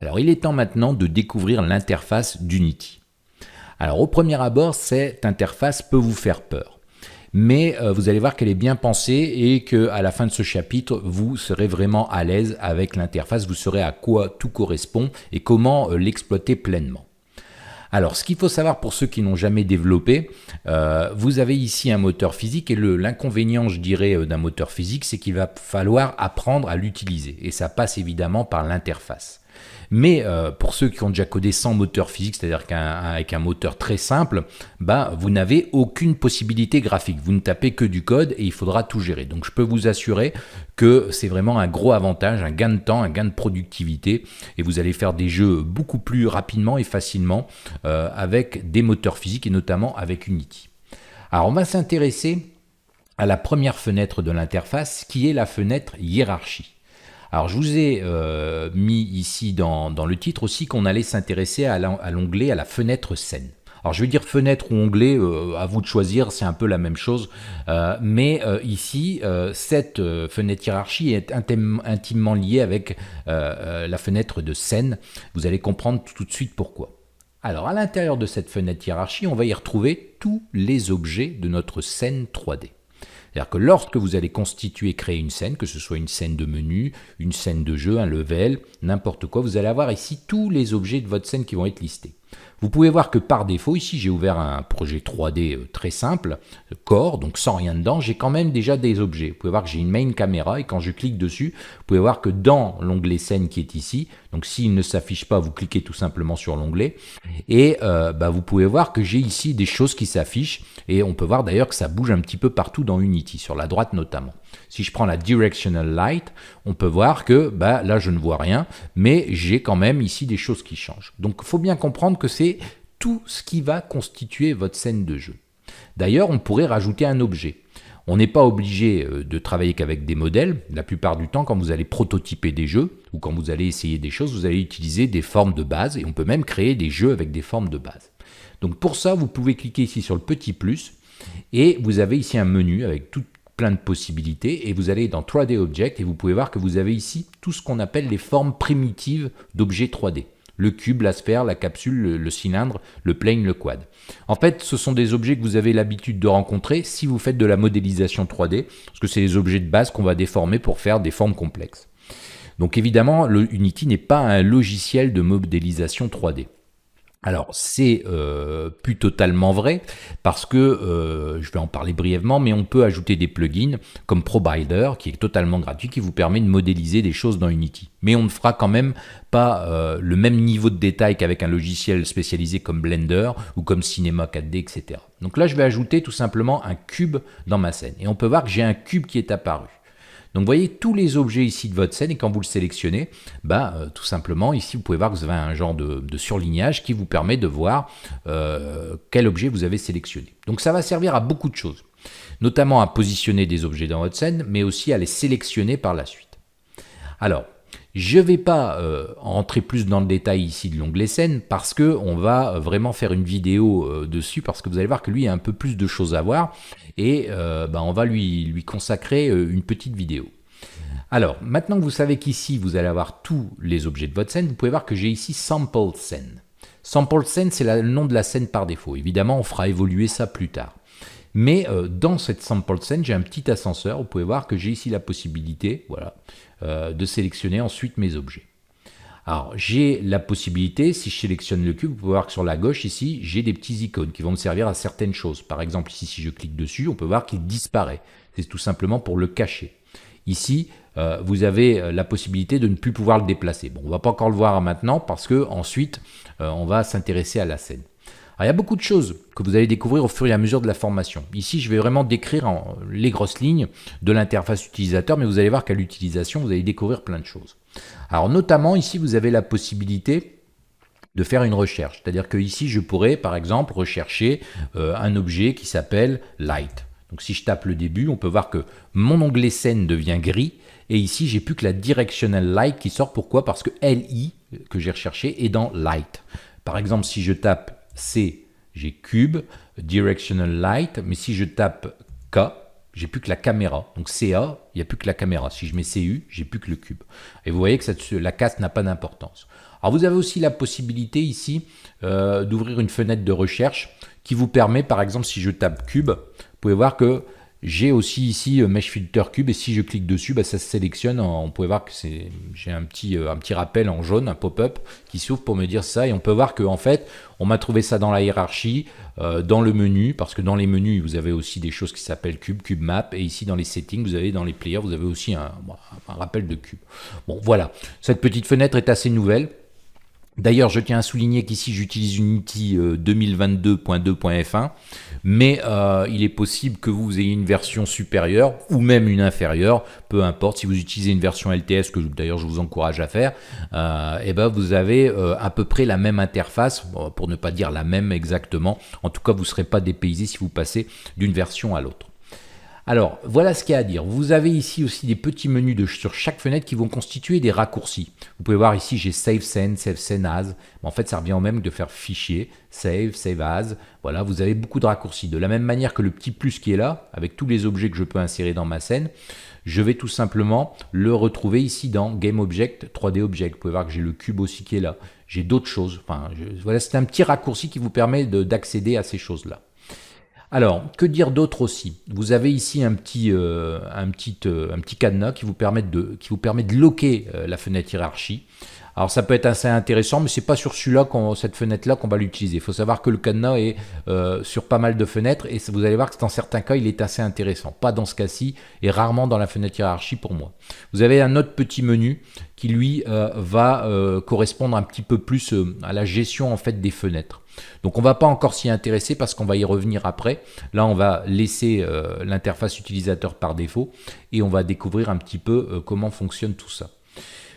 Alors, il est temps maintenant de découvrir l'interface d'Unity. Alors, au premier abord, cette interface peut vous faire peur. Mais vous allez voir qu'elle est bien pensée et qu'à la fin de ce chapitre, vous serez vraiment à l'aise avec l'interface, vous saurez à quoi tout correspond et comment l'exploiter pleinement. Alors, ce qu'il faut savoir pour ceux qui n'ont jamais développé, vous avez ici un moteur physique et l'inconvénient, je dirais, d'un moteur physique, c'est qu'il va falloir apprendre à l'utiliser. Et ça passe évidemment par l'interface. Mais pour ceux qui ont déjà codé sans moteur physique, c'est-à-dire qu'avec un moteur très simple, vous n'avez aucune possibilité graphique. Vous ne tapez que du code et il faudra tout gérer. Donc je peux vous assurer que c'est vraiment un gros avantage, un gain de temps, un gain de productivité. Et vous allez faire des jeux beaucoup plus rapidement et facilement avec des moteurs physiques et notamment avec Unity. Alors on va s'intéresser à la première fenêtre de l'interface qui est la fenêtre hiérarchie. Alors je vous ai mis ici dans le titre aussi qu'on allait s'intéresser à l'onglet, à la fenêtre scène. Alors je vais dire fenêtre ou onglet, à vous de choisir, c'est un peu la même chose. Mais ici, cette fenêtre hiérarchie est intimement liée avec la fenêtre de scène. Vous allez comprendre tout de suite pourquoi. Alors à l'intérieur de cette fenêtre hiérarchie, on va y retrouver tous les objets de notre scène 3D. C'est-à-dire que lorsque vous allez créer une scène, que ce soit une scène de menu, une scène de jeu, un level, n'importe quoi, vous allez avoir ici tous les objets de votre scène qui vont être listés. Vous pouvez voir que par défaut, ici j'ai ouvert un projet 3D très simple, Core, donc sans rien dedans, j'ai quand même déjà des objets. Vous pouvez voir que j'ai une main caméra et quand je clique dessus, vous pouvez voir que dans l'onglet scène qui est ici, donc s'il ne s'affiche pas, vous cliquez tout simplement sur l'onglet et vous pouvez voir que j'ai ici des choses qui s'affichent et on peut voir d'ailleurs que ça bouge un petit peu partout dans Unity, sur la droite notamment. Si je prends la Directional Light, on peut voir que là je ne vois rien, mais j'ai quand même ici des choses qui changent. Donc il faut bien comprendre que c'est tout ce qui va constituer votre scène de jeu. D'ailleurs, on pourrait rajouter un objet. On n'est pas obligé de travailler qu'avec des modèles. La plupart du temps, quand vous allez prototyper des jeux ou quand vous allez essayer des choses, vous allez utiliser des formes de base et on peut même créer des jeux avec des formes de base. Donc pour ça, vous pouvez cliquer ici sur le petit plus et vous avez ici un menu avec plein de possibilités et vous allez dans 3D Object et vous pouvez voir que vous avez ici tout ce qu'on appelle les formes primitives d'objets 3D. Le cube, la sphère, la capsule, le cylindre, le plane, le quad. En fait, ce sont des objets que vous avez l'habitude de rencontrer si vous faites de la modélisation 3D, parce que c'est les objets de base qu'on va déformer pour faire des formes complexes. Donc évidemment, Unity n'est pas un logiciel de modélisation 3D. Alors, c'est plus totalement vrai parce que, je vais en parler brièvement, mais on peut ajouter des plugins comme Probider qui est totalement gratuit, qui vous permet de modéliser des choses dans Unity. Mais on ne fera quand même pas le même niveau de détail qu'avec un logiciel spécialisé comme Blender ou comme Cinema 4D, etc. Donc là, je vais ajouter tout simplement un cube dans ma scène. Et on peut voir que j'ai un cube qui est apparu. Donc vous voyez tous les objets ici de votre scène et quand vous le sélectionnez, tout simplement ici vous pouvez voir que vous avez un genre de surlignage qui vous permet de voir quel objet vous avez sélectionné. Donc ça va servir à beaucoup de choses, notamment à positionner des objets dans votre scène, mais aussi à les sélectionner par la suite. Alors, je ne vais pas entrer plus dans le détail ici de l'onglet scène parce qu'on va vraiment faire une vidéo dessus parce que vous allez voir que lui il y a un peu plus de choses à voir et on va lui consacrer une petite vidéo. Alors, maintenant que vous savez qu'ici vous allez avoir tous les objets de votre scène, vous pouvez voir que j'ai ici Sample Scene. Sample Scene, c'est le nom de la scène par défaut. Évidemment, on fera évoluer ça plus tard. Mais dans cette sample scene, j'ai un petit ascenseur. Vous pouvez voir que j'ai ici la possibilité de sélectionner ensuite mes objets. Alors, j'ai la possibilité, si je sélectionne le cube, vous pouvez voir que sur la gauche ici, j'ai des petits icônes qui vont me servir à certaines choses. Par exemple, ici, si je clique dessus, on peut voir qu'il disparaît. C'est tout simplement pour le cacher. Ici, vous avez la possibilité de ne plus pouvoir le déplacer. Bon, on ne va pas encore le voir maintenant parce que ensuite, on va s'intéresser à la scène. Alors, il y a beaucoup de choses que vous allez découvrir au fur et à mesure de la formation. Ici, je vais vraiment décrire les grosses lignes de l'interface utilisateur, mais vous allez voir qu'à l'utilisation, vous allez découvrir plein de choses. Alors, notamment, ici, vous avez la possibilité de faire une recherche. C'est-à-dire que ici, je pourrais, par exemple, rechercher un objet qui s'appelle Light. Donc, si je tape le début, on peut voir que mon onglet scène devient gris. Et ici, j'ai plus que la Directional Light qui sort. Pourquoi? Parce que LI, que j'ai recherché, est dans Light. Par exemple, si je tape C, j'ai Cube, Directional Light, mais si je tape K, j'ai plus que la caméra. Donc CA, il n'y a plus que la caméra. Si je mets CU, j'ai plus que le cube. Et vous voyez que la caste n'a pas d'importance. Alors vous avez aussi la possibilité ici d'ouvrir une fenêtre de recherche qui vous permet, par exemple, si je tape cube, vous pouvez voir que j'ai aussi ici Mesh Filter Cube, et si je clique dessus, ça se sélectionne. On peut voir que j'ai un petit rappel en jaune, un pop-up qui s'ouvre pour me dire ça, et on peut voir que en fait, on m'a trouvé ça dans la hiérarchie, dans le menu, parce que dans les menus, vous avez aussi des choses qui s'appellent cube, cube map, et ici dans les settings, vous avez dans les players, vous avez aussi un rappel de cube. Bon, voilà, cette petite fenêtre est assez nouvelle. D'ailleurs, je tiens à souligner qu'ici, j'utilise Unity 2022.2.f1, mais il est possible que vous ayez une version supérieure ou même une inférieure, peu importe. Si vous utilisez une version LTS, que d'ailleurs je vous encourage à faire, et vous avez à peu près la même interface, pour ne pas dire la même exactement. En tout cas, vous ne serez pas dépaysé si vous passez d'une version à l'autre. Alors, voilà ce qu'il y a à dire. Vous avez ici aussi des petits menus sur chaque fenêtre qui vont constituer des raccourcis. Vous pouvez voir ici, j'ai Save Scene, Save Scene As. En fait, ça revient au même de faire fichier, Save, Save As. Voilà, vous avez beaucoup de raccourcis. De la même manière que le petit plus qui est là, avec tous les objets que je peux insérer dans ma scène, je vais tout simplement le retrouver ici dans Game Object, 3D Object. Vous pouvez voir que j'ai le cube aussi qui est là. J'ai d'autres choses. Enfin, voilà, c'est un petit raccourci qui vous permet d'accéder à ces choses-là. Alors, que dire d'autre aussi? Vous avez ici un petit cadenas qui vous permet de loquer la fenêtre hiérarchie. Alors ça peut être assez intéressant, mais c'est pas sur cette fenêtre-là qu'on va l'utiliser. Il faut savoir que le cadenas est sur pas mal de fenêtres, et vous allez voir que dans certains cas, il est assez intéressant. Pas dans ce cas-ci, et rarement dans la fenêtre hiérarchie pour moi. Vous avez un autre petit menu qui, lui, va correspondre un petit peu plus à la gestion en fait des fenêtres. Donc on ne va pas encore s'y intéresser parce qu'on va y revenir après. Là, on va laisser l'interface utilisateur par défaut, et on va découvrir un petit peu comment fonctionne tout ça.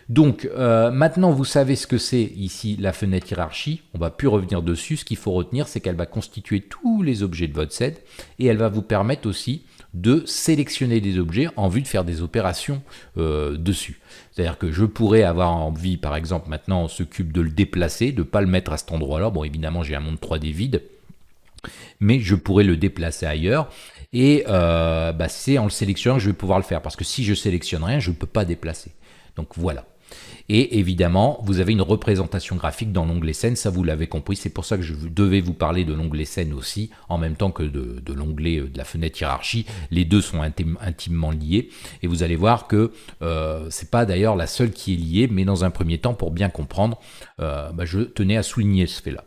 Donc maintenant vous savez ce que c'est ici la fenêtre hiérarchie, on va plus revenir dessus. Ce qu'il faut retenir, c'est qu'elle va constituer tous les objets de votre scène, et elle va vous permettre aussi de sélectionner des objets en vue de faire des opérations dessus. C'est-à-dire que je pourrais avoir envie, par exemple maintenant ce cube, de le déplacer, de ne pas le mettre à cet endroit-là. Bon, évidemment j'ai un monde 3D vide, mais je pourrais le déplacer ailleurs. Et c'est en le sélectionnant que je vais pouvoir le faire, parce que si je sélectionne rien, je ne peux pas déplacer. Donc voilà. Et évidemment, vous avez une représentation graphique dans l'onglet scène, ça vous l'avez compris, c'est pour ça que je devais vous parler de l'onglet scène aussi, en même temps que de l'onglet de la fenêtre hiérarchie. Les deux sont intimement liés, et vous allez voir que c'est pas d'ailleurs la seule qui est liée, mais dans un premier temps, pour bien comprendre, je tenais à souligner ce fait-là.